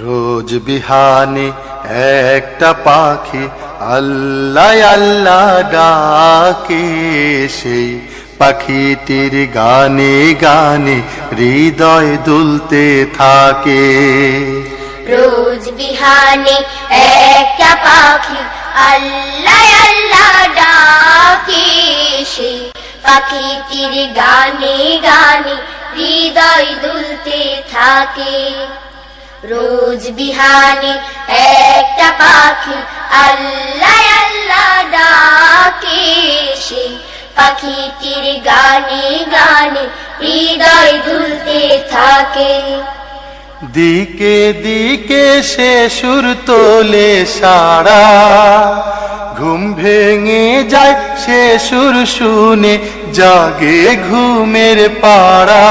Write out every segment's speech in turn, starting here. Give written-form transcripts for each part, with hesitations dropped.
রোজ বিহানে একটা পাখি আল্লাহ আল্লাহ ডাকে, সেই পাখিটির গানে গানে হৃদয় দুলতে থাকে। রোজ বিহানে একটা পাখি আল্লাহ আল্লাহ ডাকে, সেই পাখিটির গানে গানে হৃদয় দুলতে থাকে। রোজ বিহানে একটা পাখি আল্লাহ আল্লাহ ডাকে, সেই পাখিটির গানে গানে হৃদয় দুলতে থাকে। দিকে দিকে সে সুর তোলে সারা, ঘুম ভেঙে যায় সে সুর শুনে জাগে ঘুমের পাড়া।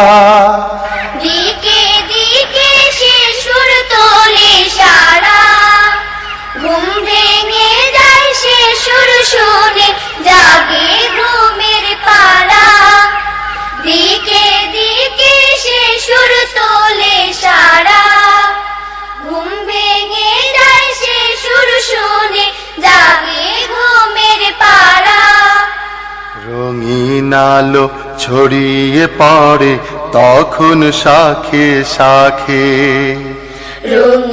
দিকে দিকে সে সুর তোলে সারা, ঘুম ভেঙে যায় সে সুর শুনে জাগে ঘুমের পাড়া। দিকে দিকে সে সুর তোলে সারা, ঘুম ভেঙে যায় সে সুর শুনে জাগে ঘুমের পাড়া। রঙিন আলো ছড়িয়ে পড়ে তখন শাখে শাখে, রঙিন